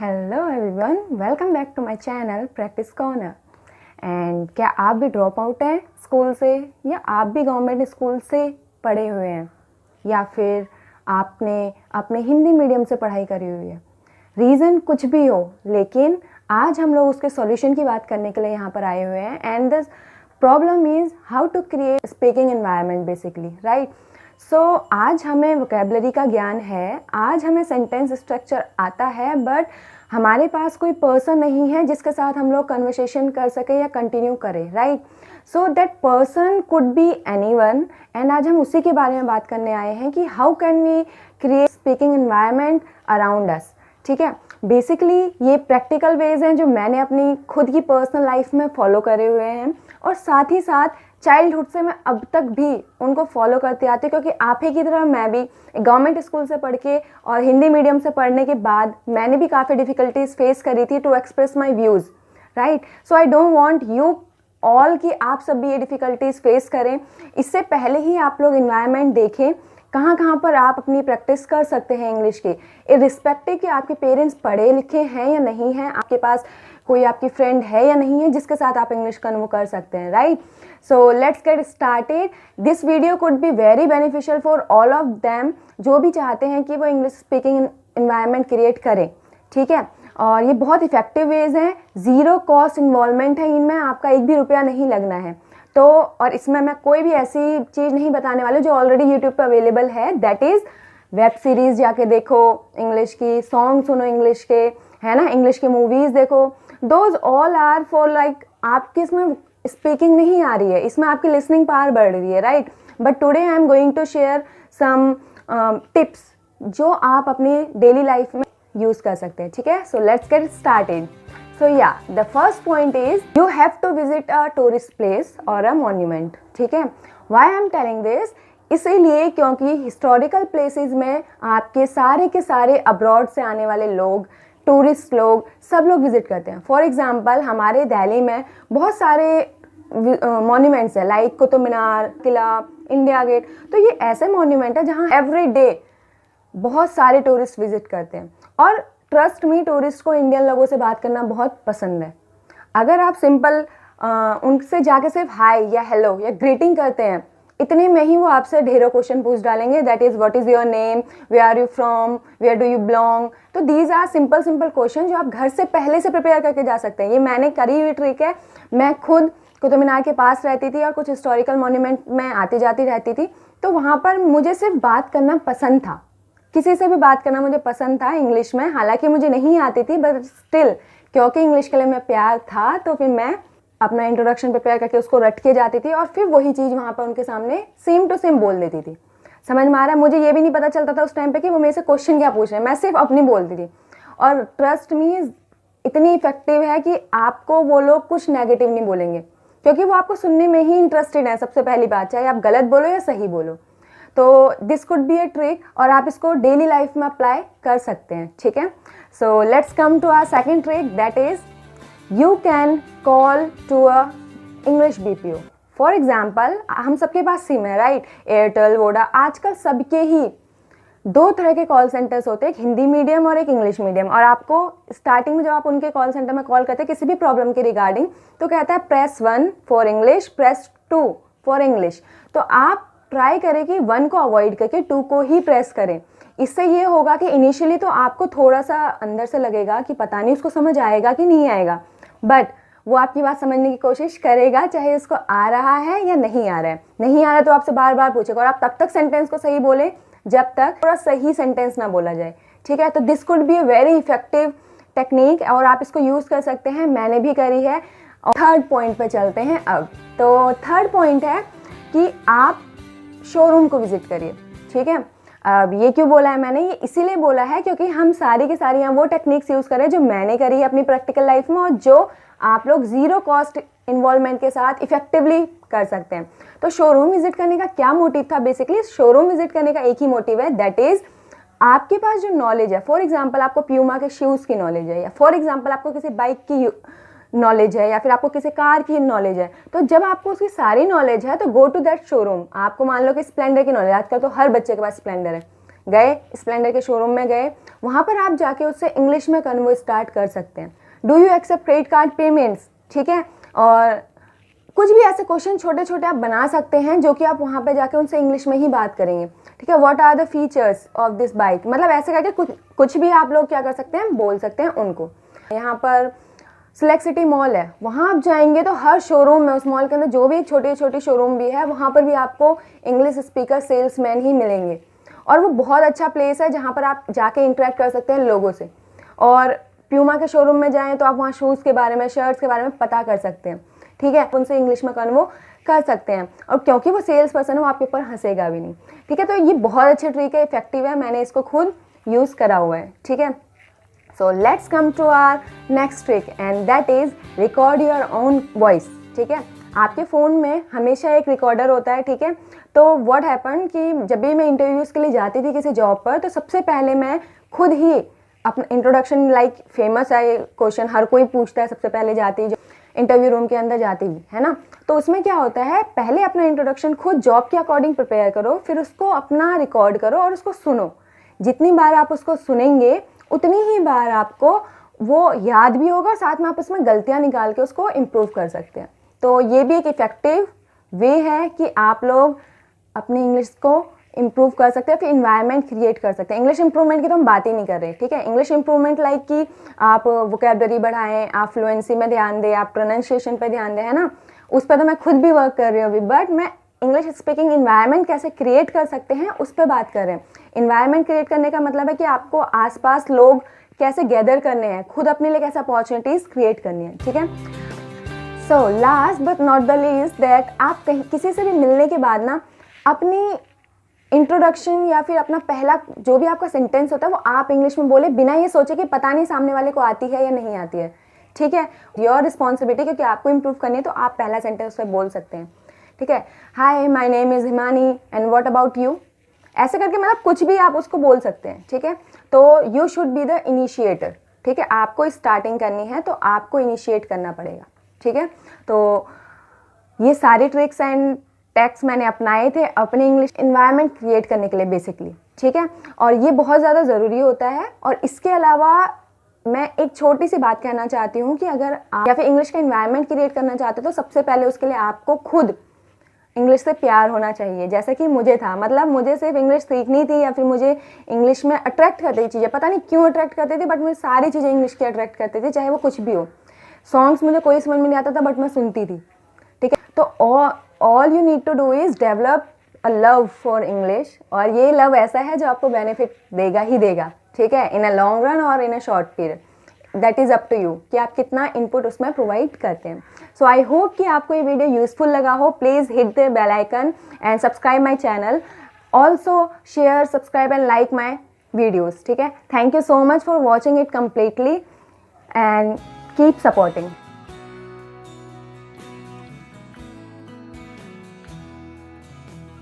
Hello everyone, welcome back to my channel practice corner. And क्या आप भी drop out हैं स्कूल से, या आप भी गवर्नमेंट स्कूल से पढ़े हुए हैं, या फिर आपने अपने हिंदी मीडियम से पढ़ाई करी हुई है। रीज़न कुछ भी हो, लेकिन आज हम लोग उसके सॉल्यूशन की बात करने के लिए यहाँ पर आए हुए हैं। And this problem is how to create speaking environment basically, right. So आज हमें वोकेबलरी का ज्ञान है, आज हमें सेंटेंस स्ट्रक्चर आता है, बट हमारे पास कोई पर्सन नहीं है जिसके साथ हम लोग कन्वर्सेशन कर सके या कंटिन्यू करें, right. So that person could be anyone, and आज हम उसी के बारे में बात करने आए हैं कि how can we create speaking environment around us. ठीक है, बेसिकली ये प्रैक्टिकल वेज हैं जो मैंने अपनी खुद की पर्सनल लाइफ में फॉलो करे हुए हैं, और साथ ही साथ चाइल्डहुड से मैं अब तक भी उनको फॉलो करती आती हूँ, क्योंकि आप ही की तरह मैं भी गवर्नमेंट स्कूल से पढ़ के और हिंदी मीडियम से पढ़ने के बाद मैंने भी काफ़ी डिफ़िकल्टीज फेस करी थी to express my views, right. So I don't want you all कि आप सब भी ये डिफ़िकल्टीज फेस करें। इससे पहले ही आप लोग इन्वायरमेंट देखें कहाँ कहाँ पर आप अपनी प्रैक्टिस कर सकते हैं इंग्लिश की, इर्रिस्पेक्टिव कि आपके पेरेंट्स पढ़े लिखे हैं या नहीं हैं, आपके पास कोई आपकी फ्रेंड है या नहीं है जिसके साथ आप इंग्लिश कन्वर्ट कर सकते हैं, right. So let's get started. This video could be very beneficial for all of them जो भी चाहते हैं कि वो इंग्लिश स्पीकिंग एनवायरनमेंट क्रिएट करें, ठीक है। और ये बहुत इफेक्टिव वेज हैं, ज़ीरो कॉस्ट इन्वॉल्वमेंट है इनमें, आपका एक भी रुपया नहीं लगना है। तो और इसमें मैं कोई भी ऐसी चीज़ नहीं बताने वाली जो ऑलरेडी यूट्यूब पर अवेलेबल है, दैट इज़ वेब सीरीज़ जाके देखो इंग्लिश की, सॉन्ग सुनो इंग्लिश के, है ना, इंग्लिश के मूवीज़ देखो। Those all are for like आपकी इसमें स्पीकिंग नहीं आ रही है, इसमें आपकी लिसनिंग पावर बढ़ रही है, right. But today I am going to share some tips जो आप अपनी डेली लाइफ में यूज़ कर सकते हैं, ठीक है। So let's get started. So yeah, the first point is you have to visit a tourist place or a monument, ठीक है। Why I am telling this? इसीलिए क्योंकि हिस्टोरिकल प्लेसेस में आपके सारे के सारे अब्रॉड से आने वाले लोग, टूरिस्ट लोग, सब लोग विजिट करते हैं। फॉर एग्जांपल हमारे दिल्ली में बहुत सारे मॉन्यूमेंट्स हैं, लाइक कुतुब मीनार, किला, इंडिया गेट। तो ये ऐसे मॉन्यूमेंट है जहाँ एवरी डे बहुत सारे टूरिस्ट विजिट करते हैं, और ट्रस्ट मी, टूरिस्ट को इंडियन लोगों से बात करना बहुत पसंद है। अगर आप सिंपल उनसे जाके सिर्फ हाय या हेलो या ग्रीटिंग करते हैं, इतने में ही वो आपसे ढेरों क्वेश्चन पूछ डालेंगे, that is what is your name, where are you from, where do you belong. तो these are simple simple question जो आप घर से पहले से प्रिपेयर करके जा सकते हैं। ये मैंने करी हुई ट्रिक है। मैं खुद कुतुब मीनार के पास रहती थी और कुछ हिस्टोरिकल मॉन्यूमेंट में आती जाती रहती थी, तो वहाँ पर मुझे सिर्फ बात करना पसंद था, किसी से भी बात करना मुझे पसंद था इंग्लिश में। हालांकि मुझे नहीं आती थी, बट स्टिल क्योंकि इंग्लिश के लिए मैं प्यार था, तो फिर मैं अपना इंट्रोडक्शन प्रिपेयर करके उसको रट के जाती थी, और फिर वही चीज़ वहाँ पर उनके सामने सेम टू सेम बोल देती थी। समझ में आ रहा है? मुझे ये भी नहीं पता चलता था उस टाइम पे कि वो मेरे से क्वेश्चन क्या पूछ रहे हैं, मैं सिर्फ अपनी बोलती थी। और ट्रस्ट मी, इतनी इफेक्टिव है कि आपको वो लोग कुछ नेगेटिव नहीं बोलेंगे, क्योंकि वो आपको सुनने में ही इंटरेस्टेड है। सबसे पहली बात, चाहे आप गलत बोलो या सही बोलो। तो this could be a trick, और आप इसको डेली लाइफ में अप्लाई कर सकते हैं, ठीक है। So let's come to our second trick, that is you can call to a English BPO. For example हम सबके पास सिम है, राइट, एयरटेल, वोडा। आजकल सबके ही दो तरह के कॉल सेंटर्स होते हैं, एक हिंदी मीडियम और एक इंग्लिश मीडियम। और आपको स्टार्टिंग में जब आप उनके कॉल सेंटर में कॉल करते हैं किसी भी प्रॉब्लम के रिगार्डिंग, तो कहता है press 1 for English, press 2 for English. तो आप ट्राई करें कि 1 को अवॉइड करके 2 को ही प्रेस करें। इससे ये होगा कि इनिशियली तो आपको थोड़ा सा अंदर से लगेगा कि पता नहीं उसको समझ आएगा कि नहीं आएगा, बट वो आपकी बात समझने की कोशिश करेगा, चाहे उसको आ रहा है या नहीं आ रहा है। नहीं आ रहा है तो आपसे बार बार पूछेगा, और आप तब तक सेंटेंस को सही बोले जब तक थोड़ा सही सेंटेंस ना बोला जाए, ठीक है। तो this could be a very effective technique, और आप इसको यूज़ कर सकते हैं, मैंने भी करी है। और थर्ड पॉइंट पे चलते हैं अब। तो थर्ड पॉइंट है कि आप शोरूम को विजिट करिए, ठीक है। अब ये क्यों बोला है मैंने, ये इसीलिए बोला है क्योंकि हम सारी की सारी हम वो टेक्निक्स यूज़ करें जो मैंने करी है अपनी प्रैक्टिकल लाइफ में, और जो आप लोग ज़ीरो कॉस्ट इन्वॉल्वमेंट के साथ इफेक्टिवली कर सकते हैं। तो शोरूम विजिट करने का क्या मोटिव था? बेसिकली शोरूम विजिट करने का एक ही मोटिव है, दैट इज़ आपके पास जो नॉलेज है, फॉर एग्जाम्पल आपको प्यूमा के शूज़ की नॉलेज है, या फॉर एग्जाम्पल आपको किसी बाइक की नॉलेज है, या फिर आपको किसी कार की नॉलेज है, तो जब आपको उसकी सारी नॉलेज है तो गो टू दैट शोरूम। आपको मान लो कि स्प्लेंडर की नॉलेज, आजकल तो हर बच्चे के पास स्प्लेंडर है, गए, स्प्लेंडर के शोरूम में गए, वहाँ पर आप जाके उससे इंग्लिश में कन्वर्ट स्टार्ट कर सकते हैं। Do you accept credit card payments, ठीक है, और कुछ भी ऐसे क्वेश्चन छोटे छोटे आप बना सकते हैं जो कि आप वहाँ पे जाके उनसे इंग्लिश में ही बात करेंगे, ठीक है। What are the features of this bike, मतलब ऐसे करके कुछ भी आप लोग क्या कर सकते हैं, बोल सकते हैं उनको। यहाँ पर सिलेक्ट सिटी मॉल है, वहाँ आप जाएंगे तो हर शोरूम में, उस मॉल के अंदर जो भी छोटे छोटे शोरूम भी है, वहाँ पर भी आपको इंग्लिश स्पीकर सेल्समैन ही मिलेंगे, और वो बहुत अच्छा प्लेस है जहाँ पर आप जाके इंटरेक्ट कर सकते हैं लोगों से। और प्यूमा के शोरूम में जाएं तो आप वहाँ शूज़ के बारे में, शर्ट्स के बारे में पता कर सकते हैं, ठीक है, उनसे इंग्लिश में कन्वर्ट कर सकते हैं, और क्योंकि वो सेल्स पर्सन है वो आपके ऊपर हंसेगा भी नहीं, ठीक है। तो ये बहुत अच्छी ट्रिक है, इफेक्टिव है, मैंने इसको खुद यूज़ करा हुआ है, ठीक है। So let's come to our next trick and that is record your own voice, ठीक है। आपके फ़ोन में हमेशा एक रिकॉर्डर होता है, ठीक है। तो व्हाट हैपन कि जब भी मैं इंटरव्यूज़ के लिए जाती थी किसी जॉब पर, तो सबसे पहले मैं खुद ही अपना इंट्रोडक्शन, लाइक फेमस है ये क्वेश्चन, हर कोई पूछता है सबसे पहले जाती जो इंटरव्यू रूम के अंदर जाती हुई, है ना। तो उसमें क्या होता है, पहले अपना इंट्रोडक्शन खुद जॉब के अकॉर्डिंग प्रिपेयर करो, फिर उसको अपना रिकॉर्ड करो और उसको सुनो। जितनी बार आप उसको सुनेंगे उतनी ही बार आपको वो याद भी होगा, और साथ में आप उसमें गलतियाँ निकाल के उसको इम्प्रूव कर सकते हैं। तो ये भी एक इफ़ेक्टिव वे है कि आप लोग अपनी इंग्लिश को इम्प्रूव कर सकते हैं, फिर इन्वायरमेंट क्रिएट कर सकते हैं। इंग्लिश इंप्रूवमेंट की तो हम बात ही नहीं कर रहे, ठीक है। इंग्लिश इंप्रूवमेंट लाइक कि आप वोकैबुलरी बढ़ाएं, आप फ्लुएंसी में ध्यान दें, आप प्रोनाउंसिएशन पे ध्यान दें, है ना। उस पर तो मैं खुद भी वर्क कर रही हूँ अभी, बट मैं इंग्लिश स्पीकिंग इन्वायरमेंट कैसे क्रिएट कर सकते हैं उस पर बात कर रहे हैं। इन्वायरमेंट क्रिएट करने का मतलब है कि आपको आसपास लोग कैसे गैदर करने हैं, खुद अपने लिए कैसे अपॉर्चुनिटीज़ क्रिएट करनी है, ठीक है। So last but not the least that आप कहीं किसी से भी मिलने के बाद ना अपनी इंट्रोडक्शन या फिर अपना पहला जो भी आपका सेंटेंस होता है वो आप इंग्लिश में बोले, बिना ये सोचे कि पता नहीं सामने वाले को आती है या नहीं आती है, ठीक है। योर रिस्पॉन्सिबिलिटी, क्योंकि आपको इम्प्रूव करनी है, तो आप पहला सेंटेंस उससे बोल सकते हैं, ठीक है। Hi, my name is Himani and what about you, ऐसे करके मतलब कुछ भी आप उसको बोल सकते हैं, ठीक है। तो you should be the initiator, ठीक है। आपको स्टार्टिंग करनी है तो आपको इनिशिएट करना पड़ेगा, ठीक है। तो ये सारे ट्रिक्स एंड टैक्स मैंने अपनाए थे अपने इंग्लिश इन्वायरमेंट क्रिएट करने के लिए बेसिकली, ठीक है। और ये बहुत ज़्यादा ज़रूरी होता है। और इसके अलावा मैं एक छोटी सी बात कहना चाहती हूँ कि अगर आप या फिर इंग्लिश का इन्वायरमेंट क्रिएट करना चाहते हो तो सबसे पहले उसके लिए आपको खुद इंग्लिश से प्यार होना चाहिए, जैसा कि मुझे था। मतलब मुझे सिर्फ इंग्लिश सीखनी थी या फिर मुझे इंग्लिश में अट्रैक्ट करती थी चीज़ें, पता नहीं क्यों अट्रैक्ट करती थी, बट मुझे सारी चीज़ें इंग्लिश की अट्रैक्ट करती थी, चाहे वो कुछ भी हो। सॉन्ग्स मुझे कोई समझ में नहीं आता था बट मैं सुनती थी, ठीक है। तो all you need to do is develop a love for English, और ये लव ऐसा है जो आपको बेनिफिट देगा ही देगा, ठीक है, इन अ लॉन्ग रन और in a short period. That is up to you कि आप कितना इनपुट उसमें प्रोवाइड करते हैं। सो आई होप कि आपको ये वीडियो यूजफुल लगा हो। Please hit the bell icon and subscribe my channel, also share, subscribe and like my videos, ठीक है। Thank you so much for watching it completely and keep supporting.